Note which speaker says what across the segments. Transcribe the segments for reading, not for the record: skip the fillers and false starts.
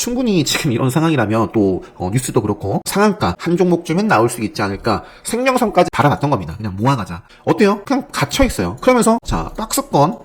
Speaker 1: 충분히 지금 이런 상황이라면 또 뉴스도 그렇고 상한가 한 종목쯤은 나올 수 있지 않을까, 생명선까지 바라봤던 겁니다. 그냥 모아가자. 어때요? 그냥 갇혀있어요. 그러면서 자, 박스권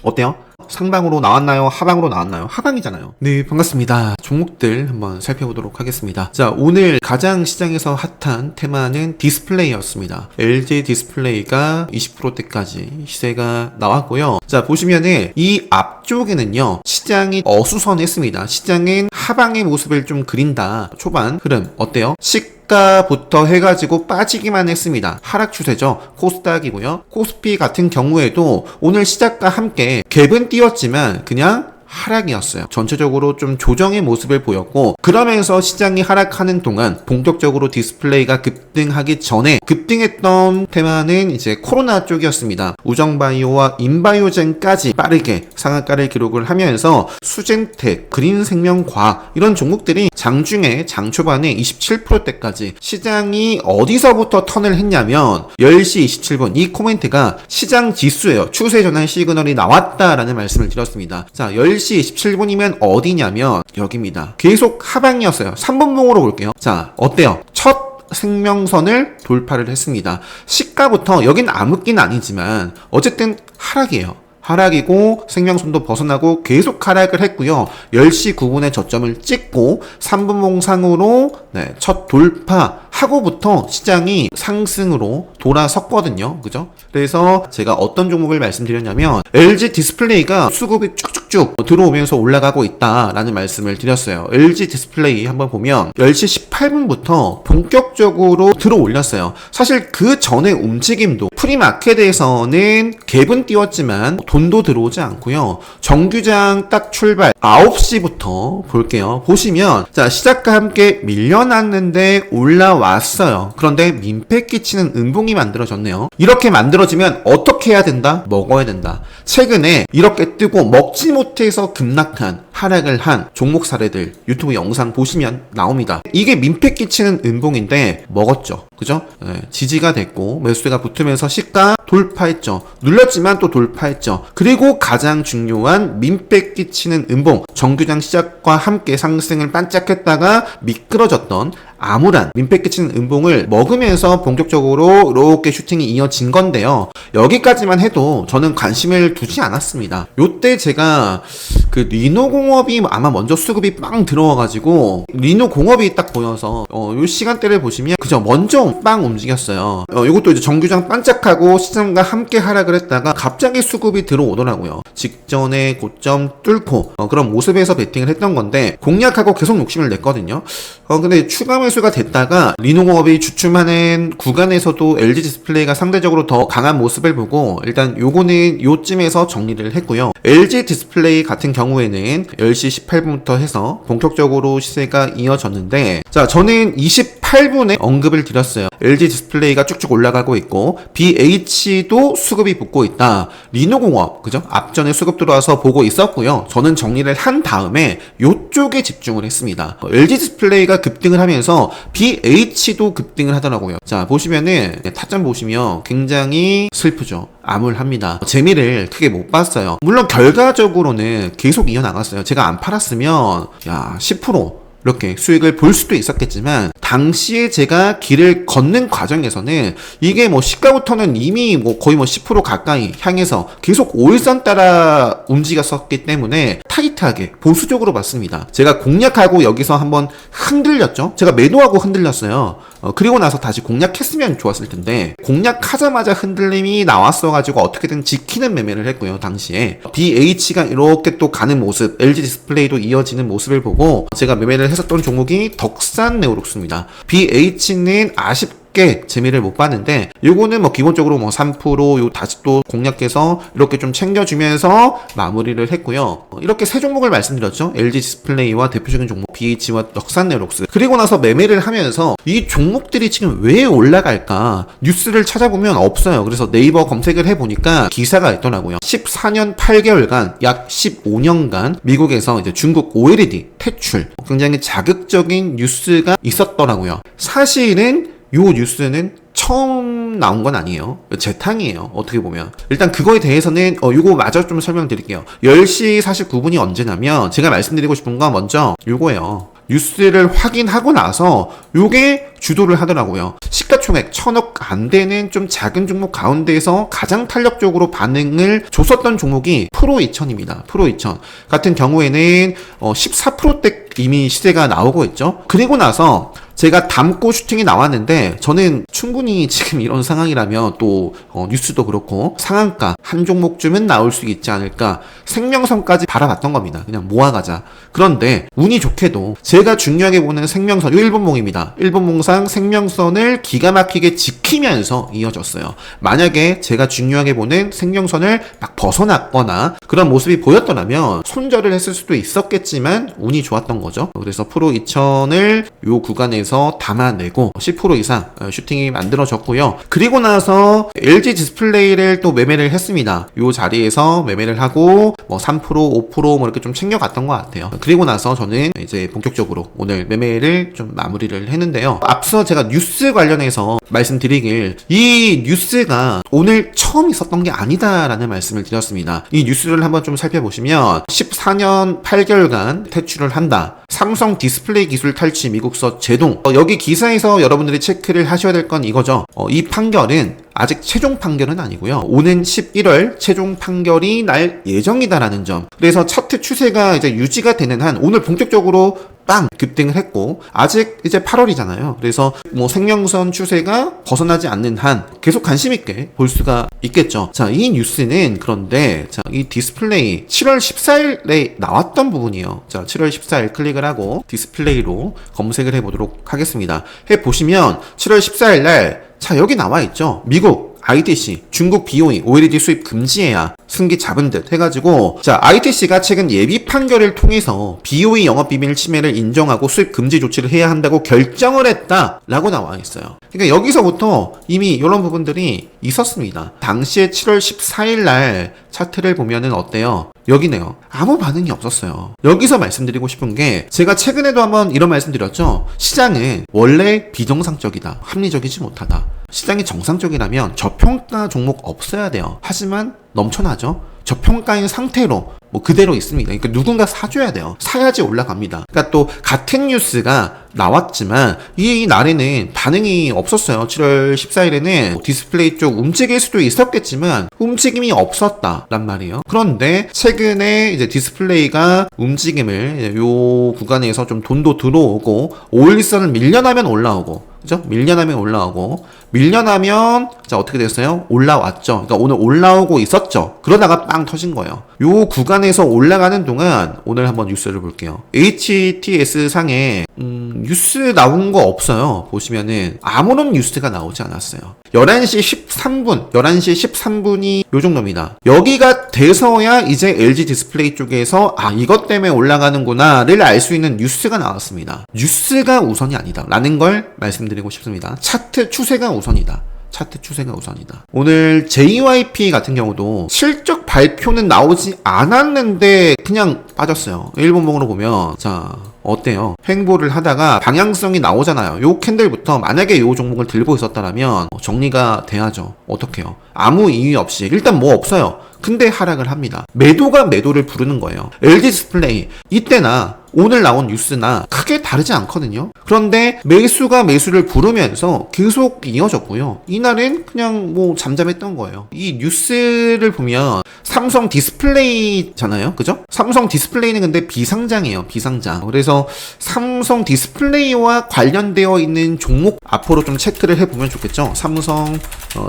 Speaker 1: 어때요? 상방으로 나왔나요? 하방으로 나왔나요? 하방이잖아요. 네, 반갑습니다. 종목들 한번 살펴보도록 하겠습니다. 자, 오늘 가장 시장에서 핫한 테마는 디스플레이였습니다. LG 디스플레이가 20%대까지 시세가 나왔고요. 자, 보시면은 이 앞쪽에는요, 시장이 어수선했습니다. 시장은 하방의 모습을 좀 그린다. 초반 흐름 어때요? 시가부터 해가지고 빠지기만 했습니다. 하락 추세죠. 코스닥이고요. 코스피 같은 경우에도 오늘 시작과 함께 갭은 띄었지만 그냥 하락이었어요. 전체적으로 좀 조정의 모습을 보였고, 그러면서 시장이 하락하는 동안 본격적으로 디스플레이가 급등하기 전에 급등했던 테마는 이제 코로나 쪽이었습니다. 우정바이오와 인바이오젠까지 빠르게 상한가를 기록을 하면서 수젠텍, 그린생명과학 이런 종목들이 장중에 장 초반에 27%대까지 시장이 어디서부터 턴을 했냐면 10시 27분 이 코멘트가 시장 지수예요. 추세 전환 시그널이 나왔다라는 말씀을 드렸습니다. 자, 10시 17분이면 어디냐면 여기입니다. 계속 하방이었어요. 3분봉으로 볼게요. 자, 어때요? 첫 생명선을 돌파를 했습니다. 시가부터 여긴 암흑기는 아니지만 어쨌든 하락이에요. 하락이고 생명선도 벗어나고 계속 하락을 했고요. 10시 9분에 저점을 찍고 3분봉 상으로 첫 돌파하고부터 시장이 상승으로 돌아섰거든요. 그죠? 그래서 제가 어떤 종목을 말씀드렸냐면 LG 디스플레이가 수급이 쭉쭉쭉 들어오면서 올라가고 있다라는 말씀을 드렸어요. LG 디스플레이 한번 보면 10시 18분부터 본격적으로 들어 올렸어요. 사실 그 전에 움직임도 프리마켓에서는 갭은 띄웠지만 돈도 들어오지 않고요. 정규장 딱 출발 9시부터 볼게요. 보시면 자, 시작과 함께 밀려났는데 올라왔어요. 그런데 민폐 끼치는 음봉이 만들어졌네요. 이렇게 만들어지면 어떻게 해야 된다? 먹어야 된다. 최근에 이렇게 뜨고 먹지 못해서 급락한, 하락을 한 종목 사례들 유튜브 영상 보시면 나옵니다. 이게 민폐 끼치는 음봉인데 먹었죠. 그죠? 지지가 됐고 매수세가 붙으면서 시가 돌파했죠. 눌렀지만 또 돌파했죠. 그리고 가장 중요한 민폐 끼치는 음봉, 정규장 시작과 함께 상승을 반짝했다가 미끄러졌던 암울한 민폐 끼치는 음봉을 먹으면서 본격적으로 이렇게 슈팅이 이어진 건데요. 여기까지만 해도 저는 관심을 두지 않았습니다. 요때 제가 그 리노공업이 아마 먼저 수급이 빵 들어와가지고 리노공업이 딱 보여서 요 시간대를 보시면 그죠, 먼저 빵 움직였어요. 요것도 이제 정규장 반짝하고 시장과 함께 하락을 했다가 갑자기 수급이 들어오더라고요. 직전에 고점 뚫고 그런 모습에서 베팅을 했던 건데 공략하고 계속 욕심을 냈거든요. 근데 추가 매수가 됐다가 리노공업이 주춤하는 구간에서도 LG 디스플레이가 상대적으로 더 강한 모습을 보고 일단 요거는 요쯤에서 정리를 했고요. LG 디스플레이 같은 경우에는 10시 18분부터 해서 본격적으로 시세가 이어졌는데, 자, 저는 28분에 언급을 드렸어요. LG 디스플레이가 쭉쭉 올라가고 있고 BH도 수급이 붙고 있다. 리노공업, 그죠? 앞전에 수급 들어와서 보고 있었고요. 저는 정리를 한 다음에 요쪽에 집중을 했습니다. LG 디스플레이가 급등을 하면서 BH도 급등을 하더라고요. 자, 보시면은 타점 보시면 굉장히 슬프죠. 암울합니다. 재미를 크게 못 봤어요. 물론 결과적으로는 계속 이어나갔어요. 제가 안 팔았으면 10% 이렇게 수익을 볼 수도 있었겠지만 당시에 제가 길을 걷는 과정에서는 이게 시가부터는 이미 거의 10% 가까이 향해서 계속 5일선 따라 움직였었기 때문에 타이트하게 보수적으로 봤습니다. 제가 공략하고 여기서 한번 흔들렸죠. 제가 매도하고 흔들렸어요. 그리고 나서 다시 공략했으면 좋았을 텐데 공략하자마자 흔들림이 나왔어가지고 어떻게든 지키는 매매를 했고요. 당시에 BH가 이렇게 또 가는 모습, LG 디스플레이도 이어지는 모습을 보고 제가 매매를 했었던 종목이 덕산네오룩스입니다. BH는 아쉽게 재미를 못 봤는데 요거는 기본적으로 3% 요 다시 또 공략해서 이렇게 좀 챙겨주면서 마무리를 했고요. 이렇게 세 종목을 말씀드렸죠. LG 디스플레이와 대표적인 종목 BH와 덕산네오룩스. 그리고 나서 매매를 하면서 이 종목들이 지금 왜 올라갈까 뉴스를 찾아보면 없어요. 그래서 네이버 검색을 해보니까 기사가 있더라고요. 14년 8개월간 약 15년간 미국에서 이제 중국 OLED 퇴출, 굉장히 자극적인 뉴스가 있었더라고요. 사실은 요 뉴스는 처음 나온 건 아니에요. 재탕이에요. 어떻게 보면. 일단 그거에 대해서는 요거 마저 좀 설명드릴게요. 10시 49분이 언제냐면 제가 말씀드리고 싶은 건 먼저 요거예요. 뉴스를 확인하고 나서 요게 주도를 하더라고요. 시가총액 1000억 안 되는 좀 작은 종목 가운데에서 가장 탄력적으로 반응을 줬었던 종목이 프로2000입니다. 프로2000 같은 경우에는 14%대 이미 시세가 나오고 있죠. 그리고 나서 제가 담고 슈팅이 나왔는데 저는 충분히 지금 이런 상황이라면 또 뉴스도 그렇고 상한가 한 종목쯤은 나올 수 있지 않을까 생명선까지 바라봤던 겁니다. 그냥 모아가자. 그런데 운이 좋게도 제가 중요하게 보는 생명선, 이 일본몽입니다. 일본몽상 생명선을 기가 막히게 지키면서 이어졌어요. 만약에 제가 중요하게 보는 생명선을 막 벗어났거나 그런 모습이 보였더라면 손절을 했을 수도 있었겠지만 운이 좋았던 거죠. 그래서 프로2000을 요 구간에서 담아내고 10% 이상 슈팅이 만들어졌고요. 그리고 나서 LG 디스플레이를 또 매매를 했습니다. 요 자리에서 매매를 하고 뭐 3%, 5% 뭐 이렇게 좀 챙겨갔던 것 같아요. 그리고 나서 저는 이제 본격적으로 오늘 매매를 좀 마무리를 했는데요. 앞서 제가 뉴스 관련해서 말씀드리길 이 뉴스가 오늘 처음 있었던 게 아니다라는 말씀을 드렸습니다. 이 뉴스를 한번 좀 살펴보시면 14년 8개월간 퇴출을 한다. 삼성 디스플레이 기술 탈취 미국서 제동. 여기 기사에서 여러분들이 체크를 하셔야 될 건 이거죠. 이 판결은 아직 최종 판결은 아니고요. 오는 11월 최종 판결이 날 예정이다라는 점. 그래서 차트 추세가 이제 유지가 되는 한 오늘 본격적으로 빵 급등을 했고 아직 이제 8월이잖아요. 그래서 뭐 생명선 추세가 벗어나지 않는 한 계속 관심 있게 볼 수가 있겠죠. 자, 이 뉴스는 그런데 자, 이 디스플레이 7월 14일에 나왔던 부분이에요. 자, 7월 14일 클릭을 하고 디스플레이로 검색을 해보도록 하겠습니다. 해보시면 7월 14일 날 자, 여기 나와 있죠. 미국 ITC, 중국 BOE, OLED 수입 금지해야 승기 잡은 듯 해가지고 자, ITC가 최근 예비 판결을 통해서 BOE 영업비밀 침해를 인정하고 수입 금지 조치를 해야 한다고 결정을 했다라고 나와 있어요. 그러니까 여기서부터 이미 이런 부분들이 있었습니다. 당시에 7월 14일 날 차트를 보면은 어때요? 여기네요. 아무 반응이 없었어요. 여기서 말씀드리고 싶은 게 제가 최근에도 한번 이런 말씀 드렸죠. 시장은 원래 비정상적이다. 합리적이지 못하다. 시장이 정상적이라면 저평가 종목 없어야 돼요. 하지만 넘쳐나죠. 저평가인 상태로 뭐 그대로 있습니다. 그러니까 누군가 사줘야 돼요. 사야지 올라갑니다. 그러니까 또 같은 뉴스가 나왔지만 이 날에는 반응이 없었어요. 7월 14일에는 디스플레이 쪽 움직일 수도 있었겠지만 움직임이 없었다란 말이에요. 그런데 최근에 이제 디스플레이가 움직임을 요 구간에서 좀 돈도 들어오고 오일선을 밀려나면 올라오고 그죠? 밀려나면 올라오고 밀려나면 자 어떻게 됐어요? 올라왔죠. 그러니까 오늘 올라오고 있었죠. 그러다가 빵 터진 거예요. 요 구간에서 올라가는 동안 오늘 한번 뉴스를 볼게요. HTS 상에 뉴스 나온 거 없어요. 보시면은 아무런 뉴스가 나오지 않았어요. 11시 13분이 요 정도입니다. 여기가 돼서야 이제 LG 디스플레이 쪽에서 이것 때문에 올라가는구나를 알 수 있는 뉴스가 나왔습니다. 뉴스가 우선이 아니다 라는 걸 말씀드리고 싶습니다. 차트 추세가 우선이다. 차트 추세가 우선이다. 오늘 JYP 같은 경우도 실적 발표는 나오지 않았는데 그냥 빠졌어요. 일본봉으로 보면 자 어때요? 횡보를 하다가 방향성이 나오잖아요. 요 캔들부터 만약에 요 종목을 들고 있었다면 정리가 돼야죠. 어떡해요? 아무 이유 없이 일단 뭐 없어요. 근데 하락을 합니다. 매도가 매도를 부르는 거예요. LG 디스플레이 이때나 오늘 나온 뉴스나 크게 다르지 않거든요. 그런데 매수가 매수를 부르면서 계속 이어졌고요. 이날은 그냥 뭐 잠잠했던 거예요. 이 뉴스를 보면 삼성 디스플레이잖아요. 그죠? 삼성 디스플레이는 근데 비상장이에요. 비상장. 그래서 삼성 디스플레이와 관련되어 있는 종목 앞으로 좀 체크를 해보면 좋겠죠. 삼성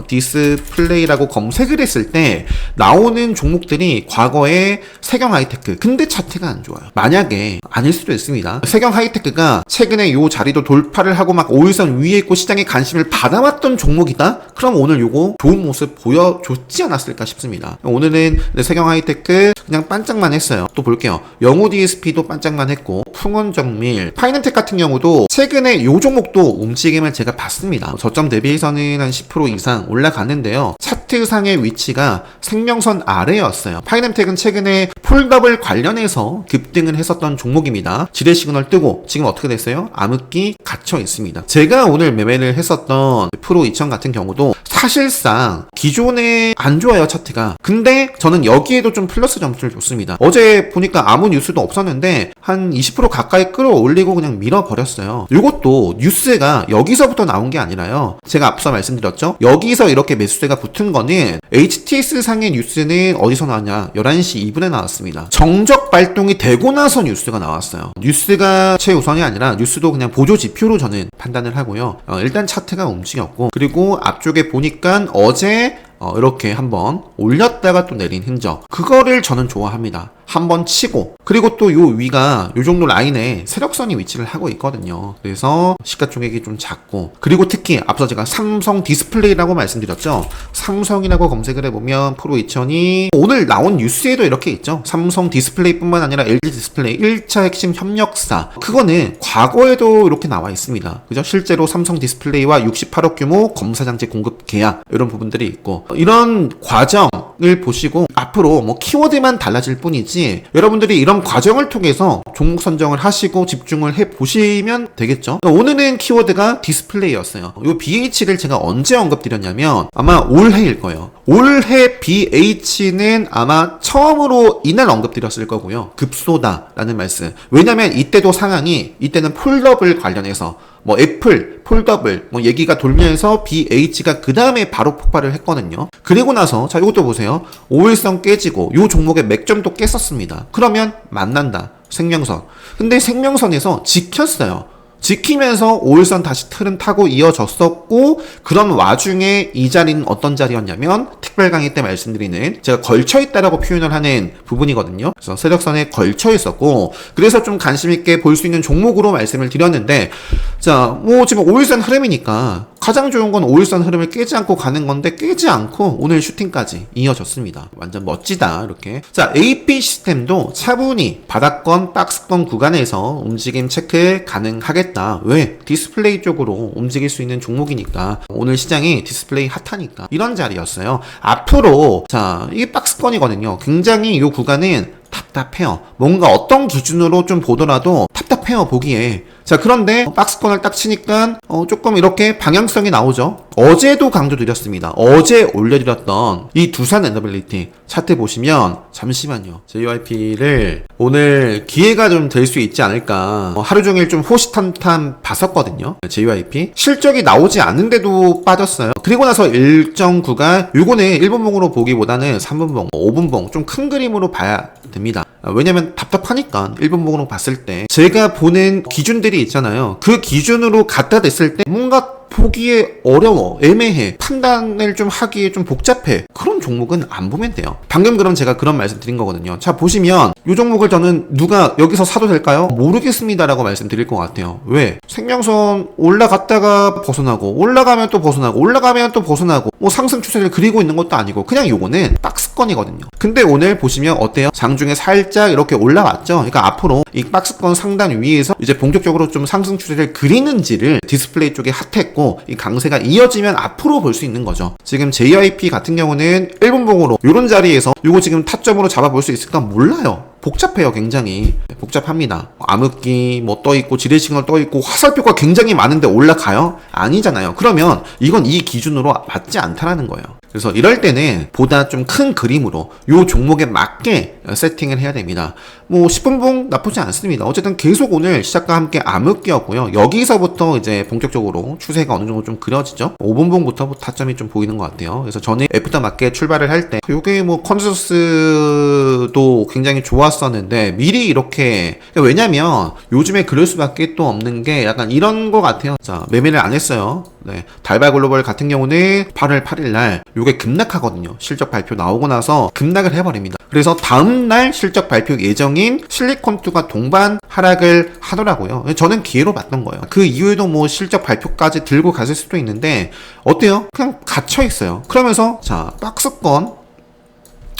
Speaker 1: 디스플레이라고 검색을 했을 때 나오는 종목들이 과거에 세경 하이테크 근데 차트가 안 좋아요. 만약에 아닐 수도 있습니다. 세경 하이테크가 최근에 요 자리도 돌파를 하고 막 5일선 위에 있고 시장에 관심을 받아왔던 종목이다? 그럼 오늘 요거 좋은 모습 보여줬지 않았을까 싶습니다. 오늘은 세경 하이테크 그냥 반짝만 했어요. 또 볼게요. 영우 DSP도 반짝만 했고 풍원정밀, 파이낸텍 같은 경우도 최근에 요 종목도 움직임을 제가 봤습니다. 저점 대비해서는 한 10% 이상 올라갔는데요. 차트상의 위치가 생명선 아래였어요. 파이낸텍은 최근에 폴더블 관련해서 급등을 했었던 종목입니다. 지뢰 시그널 뜨고 지금 어떻게 됐어요? 암흑기 갇혀 있습니다. 제가 오늘 매매를 했었던 프로 2000 같은 경우도 사실상 기존에 안 좋아요, 차트가. 근데 저는 여기에도 좀 플러스 점수를 줬습니다. 어제 보니까 아무 뉴스도 없었는데 한 20% 가까이 끌어올리고 그냥 밀어버렸어요. 이것도 뉴스가 여기서부터 나온 게 아니라요. 제가 앞서 말씀드렸죠? 여기서 이렇게 매수세가 붙은 거는 HTS 상의 뉴스는 어디서 나왔냐? 11시 2분에 나왔습니다. 정적 발동이 되고 나서 뉴스가 나왔어요. 뉴스가 최우선이 아니라 뉴스도 그냥 보조 지표로 저는 판단을 하고요. 일단 차트가 움직였고, 그리고 앞쪽에 보니까 어제 이렇게 한번 올렸다가 또 내린 흔적, 그거를 저는 좋아합니다. 한번 치고, 그리고 또 요 위가 요 정도 라인에 세력선이 위치를 하고 있거든요. 그래서 시가총액이 좀 작고, 그리고 특히 앞서 제가 삼성 디스플레이라고 말씀드렸죠. 삼성이라고 검색을 해보면 프로 2000이 오늘 나온 뉴스에도 이렇게 있죠. 삼성 디스플레이뿐만 아니라 LG 디스플레이 1차 핵심 협력사, 그거는 과거에도 이렇게 나와 있습니다. 그죠? 실제로 삼성 디스플레이와 68억 규모 검사장치 공급 계약, 이런 부분들이 있고, 이런 과정을 보시고 앞으로 뭐 키워드만 달라질 뿐이지 여러분들이 이런 과정을 통해서 종목 선정을 하시고 집중을 해 보시면 되겠죠. 오늘은 키워드가 디스플레이였어요. 이 BH를 제가 언제 언급드렸냐면 아마 올해일 거예요. 올해 BH는 아마 처음으로 이날 언급드렸을 거고요. 급소다라는 말씀. 왜냐면 이때도 상황이, 이때는 폴더블 관련해서 뭐 애플, 폴더블 뭐 얘기가 돌면서 BH가 그 다음에 바로 폭발을 했거든요. 그리고 나서 자, 이것도 보세요. 5일선 깨지고 요 종목의 맥점도 깼었습니다. 그러면 만난다. 생명선. 근데 생명선에서 지켰어요. 지키면서 5일선 다시 틀은 타고 이어졌었고, 그런 와중에 이 자리는 어떤 자리였냐면 특별 강의 때 말씀드리는 제가 걸쳐있다라고 표현을 하는 부분이거든요. 그래서 세력선에 걸쳐있었고, 그래서 좀 관심있게 볼 수 있는 종목으로 말씀을 드렸는데, 자, 뭐 지금 5일선 흐름이니까 가장 좋은 건 5일선 흐름을 깨지 않고 가는 건데, 깨지 않고 오늘 슈팅까지 이어졌습니다. 완전 멋지다, 이렇게. 자, AP 시스템도 차분히 바닥권, 박스권 구간에서 움직임 체크 가능하겠다. 왜? 디스플레이 쪽으로 움직일 수 있는 종목이니까. 오늘 시장이 디스플레이 핫하니까. 이런 자리였어요. 앞으로, 자, 이게 박스권이거든요. 굉장히 이 구간은 답답해요. 뭔가 어떤 기준으로 좀 보더라도 답답해요, 보기에. 자, 그런데 박스권을 딱 치니까 조금 이렇게 방향성이 나오죠. 어제도 강조드렸습니다. 어제 올려드렸던 이 두산 에너빌리티 차트 보시면, 잠시만요, JYP를 오늘 기회가 좀 될 수 있지 않을까. 하루 종일 좀 호시탐탐 봤었거든요. JYP 실적이 나오지 않는데도 빠졌어요. 그리고 나서 일정 구간, 요거는 1분봉으로 보기보다는 3분봉, 5분봉 좀 큰 그림으로 봐야 됩니다. 왜냐면 답답하니까. 1분봉으로 봤을 때 제가 보는 기준들이 있잖아요. 그 기준으로 갖다 댔을 때 뭔가 보기에 어려워, 애매해, 판단을 좀 하기에 좀 복잡해, 그런 종목은 안 보면 돼요. 방금 그럼 제가 그런 말씀 드린 거거든요. 자, 보시면 이 종목을 저는 누가 여기서 사도 될까요? 모르겠습니다 라고 말씀드릴 것 같아요. 왜? 생명선 올라갔다가 벗어나고, 올라가면 또 벗어나고, 올라가면 또 벗어나고, 뭐 상승 추세를 그리고 있는 것도 아니고 그냥 요거는 박스권이거든요. 근데 오늘 보시면 어때요? 장중에 살짝 이렇게 올라왔죠. 그러니까 앞으로 이 박스권 상단 위에서 이제 본격적으로 좀 상승 추세를 그리는지를 디스플레이 쪽에 핫했고, 이 강세가 이어지면 앞으로 볼 수 있는 거죠. 지금 JYP 같은 경우는 1분봉으로 이런 자리에서 이거 지금 타점으로 잡아볼 수 있을까 몰라요. 복잡해요. 굉장히 복잡합니다. 암흑기 뭐 떠있고 지뢰 시그널 떠있고 화살표가 굉장히 많은데 올라가요? 아니잖아요. 그러면 이건 이 기준으로 맞지 않다라는 거예요. 그래서 이럴 때는 보다 좀 큰 그림으로 요 종목에 맞게 세팅을 해야 됩니다. 뭐 10분봉 나쁘지 않습니다. 어쨌든 계속 오늘 시작과 함께 암흑기였고요. 여기서부터 이제 본격적으로 추세가 어느 정도 좀 그려지죠. 5분봉부터 타점이 좀 보이는 것 같아요. 그래서 저는 애프터 맞게 출발을 할 때 요게 뭐 컨센서스도 굉장히 좋았었는데 미리 이렇게, 왜냐면 요즘에 그럴 수밖에 또 없는 게 약간 이런 것 같아요. 자, 매매를 안 했어요. 네, 달발글로벌 같은 경우는 8월 8일 날 요게 급락하거든요. 실적 발표 나오고 나서 급락을 해버립니다. 그래서 다음날 실적 발표 예정인 실리콘2가 동반 하락을 하더라고요. 저는 기회로 봤던 거예요. 그 이후에도 뭐 실적 발표까지 들고 갔을 수도 있는데 어때요? 그냥 갇혀있어요. 그러면서 자, 박스권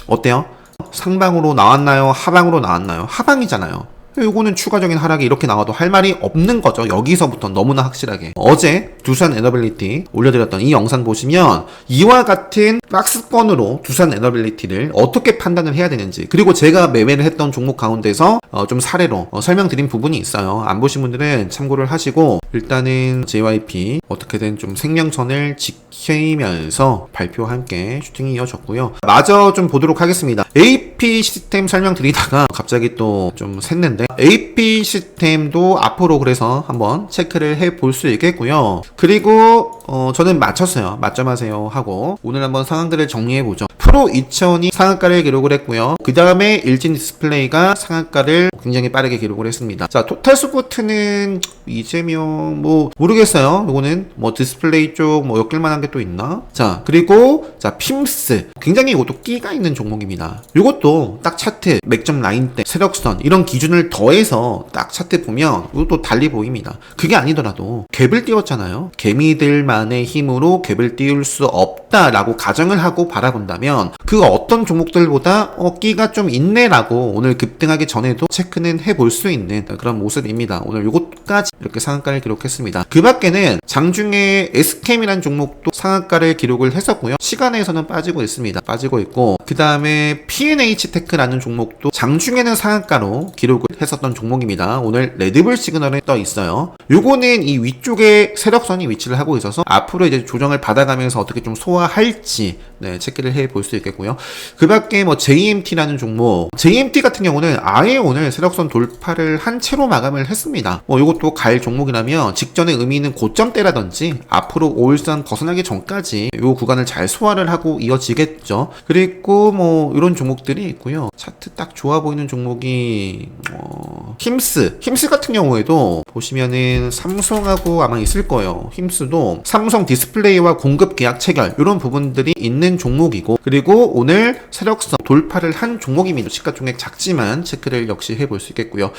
Speaker 1: 어때요? 상방으로 나왔나요? 하방으로 나왔나요? 하방이잖아요. 요거는 추가적인 하락이 이렇게 나와도 할 말이 없는 거죠. 여기서부터 너무나 확실하게. 어제 두산 에너빌리티 올려드렸던 이 영상 보시면 이와 같은 박스권으로 두산 에너빌리티를 어떻게 판단을 해야 되는지, 그리고 제가 매매를 했던 종목 가운데서 좀 사례로 설명드린 부분이 있어요. 안 보신 분들은 참고를 하시고, 일단은 JYP 어떻게든 좀 생명선을 지키면서 발표와 함께 슈팅이 이어졌고요. 마저 좀 보도록 하겠습니다. AP 시스템 설명드리다가 갑자기 또 좀 샜는데, AP 시스템도 앞으로 그래서 한번 체크를 해볼 수 있겠고요. 그리고 저는 맞췄어요. 맞점하세요 하고 오늘 한번 상한가를 정리해보죠. 프로 2000이 상한가를 기록을 했고요. 그 다음에 일진 디스플레이가 상한가를 굉장히 빠르게 기록을 했습니다. 자, 토탈 스포트는 이재명 모르겠어요. 이거는 디스플레이 쪽 엮일만한 게 또 있나? 자, 그리고 자, 핌스 굉장히 이것도 끼가 있는 종목입니다. 이것도 딱 차트 맥점 라인대 세력선 이런 기준을 더해서 딱 차트 보면 이것도 달리 보입니다. 그게 아니더라도 갭을 띄웠잖아요. 개미들만의 힘으로 갭을 띄울 수 없다라고 가정을 하고 바라본다면 그 어떤 종목들보다 끼가 좀 있네라고 오늘 급등하기 전에도 체크는 해볼 수 있는 그런 모습입니다. 오늘 요것까지 이렇게 상한가를 기록했습니다. 그 밖에는 장중에 SK이라는 종목도 상한가를 기록을 했었고요. 시간에서는 빠지고 있습니다. 빠지고 있고, 그 다음에 P&H테크라는 종목도 장중에는 상한가로 기록을 했었던 종목입니다. 오늘 레드불 시그널에 떠 있어요. 요거는 이 위쪽에 세력선이 위치를 하고 있어서 앞으로 이제 조정을 받아가면서 어떻게 좀 소화할지 체크를 해볼 수 있겠고요. 그 밖에 JMT라는 종목, JMT 같은 경우는 아예 오늘 세력선 돌파를 한 채로 마감을 했습니다. 요것도 갈 종목이라면 직전에 의미 있는 고점대라든지 앞으로 5일선 벗어나기 전까지 요 구간을 잘 소화를 하고 이어지겠죠. 그리고 이런 종목들이 있고요. 차트 딱 좋아 보이는 종목이 힘스 같은 경우에도 보시면은 삼성하고 아마 있을 거예요. 힘스도 삼성 디스플레이와 공급 계약 체결 이런 부분들이 있는 종목이고, 그리고 오늘 세력선 돌파를 한 종목입니다. 시가총액 작지만 체크를 역시 해볼 수 있겠고요.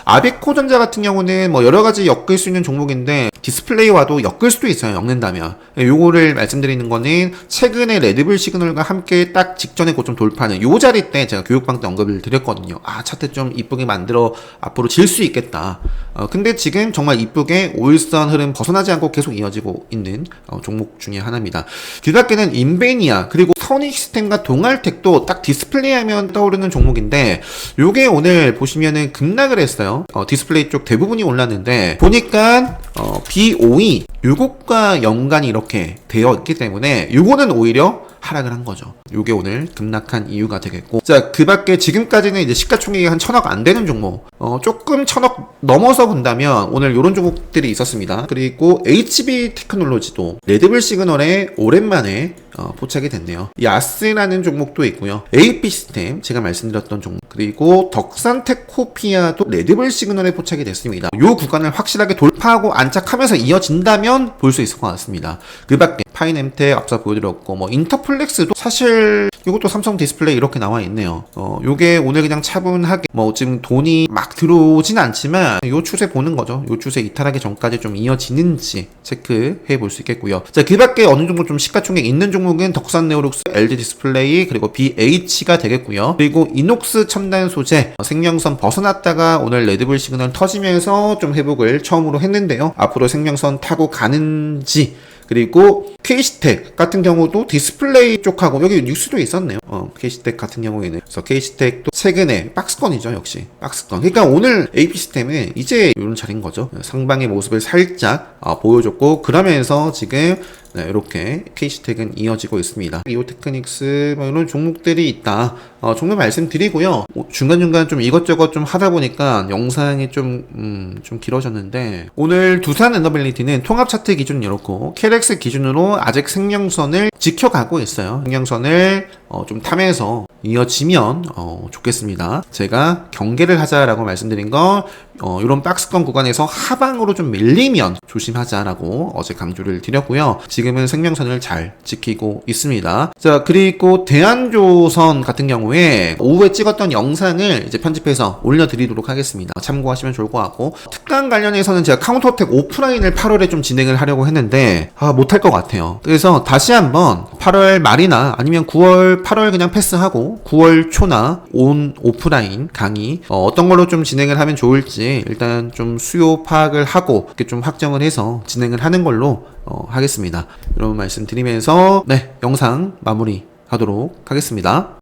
Speaker 1: 아비코전자 같은 경우는 여러 가지 엮을 수 있는 종목인데 디스플레이와도 엮을 수도 있어요. 엮는다면. 요거를 말씀드리는 거는 최근에 레드불 시그널과 함께 딱 직전에 고점 돌파는 요 자리 때 제가 교육방 때 언급을 드렸거든요. 차트 좀 이쁘게 만들어 앞으로 질 수 있겠다. 근데 지금 정말 이쁘게 5일선 흐름 벗어나지 않고 계속 이어지고 있는 종목 중에 하나입니다. 그 밖에는 인베니아 그리고 선익시스템과 동알텍도 딱 디스플레이 하면 떠오르는 종목인데, 요게 오늘 보시면은 급락을 했어요. 디스플레이 쪽 대부분이 올랐는데 보니까 BOE 요것과 연관이 이렇게 되어 있기 때문에 요거는 오히려 하락을 한 거죠. 요게 오늘 급락한 이유가 되겠고, 자, 그 밖에 지금까지는 이제 시가총액이 한 1000억 안 되는 종목, 조금 1000억 넘어서 본다면 오늘 요런 종목들이 있었습니다. 그리고 HB 테크놀로지도 레드불 시그널에 오랜만에 포착이 됐네요. 야스라는 종목도 있고요. AP 시스템 제가 말씀드렸던 종목, 그리고 덕산테코피아도 레드불 시그널에 포착이 됐습니다. 요 구간을 확실하게 돌파하고 안착하면서 이어진다면 볼 수 있을 것 같습니다. 그 밖에 파이넴텍 앞서 보여드렸고, 인터플렉스도 사실 이것도 삼성 디스플레이 이렇게 나와 있네요. 요게 오늘 그냥 차분하게 지금 돈이 막 들어오진 않지만 요 추세 보는 거죠. 요 추세 이탈하기 전까지 좀 이어지는지 체크해 볼 수 있겠고요. 자, 그 밖에 어느 정도 좀 시가총액 있는 종목은 덕산네오룩스, LG 디스플레이, 그리고 BH가 되겠고요. 그리고 이녹스 첨단 소재 생명선 벗어났다가 오늘 레드불 시그널 터지면서 좀 회복을 처음으로 했는데요. 앞으로 생명선 타고 가는지, 그리고 K시텍 같은 경우도 디스플레이 쪽하고 여기 뉴스도 있었네요. K시텍 같은 경우에는. 그래서 K시텍도 최근에 박스권이죠. 역시 박스권. 그러니까 오늘 AP 시스템은 이제 이런 자리인 거죠. 상방의 모습을 살짝 보여줬고, 그러면서 지금 이렇게 K시텍은 이어지고 있습니다. 이오테크닉스 이런 종목들이 있다. 종목 말씀드리고요. 중간중간 좀 이것저것 좀 하다 보니까 영상이 좀 길어졌는데, 오늘 두산 에너빌리티는 통합 차트 기준 이렇고 KLX 기준으로 아직 생명선을 지켜가고 있어요. 생명선을 좀 타면서 이어지면 좋겠습니다. 제가 경계를 하자라고 말씀드린 건 이런 박스권 구간에서 하방으로 좀 밀리면 조심하자라고 어제 강조를 드렸고요. 지금은 생명선을 잘 지키고 있습니다. 자, 그리고 대한조선 같은 경우에 오후에 찍었던 영상을 이제 편집해서 올려드리도록 하겠습니다. 참고하시면 좋을 것 같고, 특강 관련해서는 제가 카운터어택 오프라인을 8월에 좀 진행을 하려고 했는데 못할 것 같아요. 그래서 다시 한번 8월 말이나 아니면 9월, 8월 그냥 패스하고 9월 초나 온 오프라인 강의 어떤 걸로 좀 진행을 하면 좋을지 일단 좀 수요 파악을 하고 이렇게 좀 확정을 해서 진행을 하는 걸로 하겠습니다. 이런 말씀 드리면서 네, 영상 마무리 하도록 하겠습니다.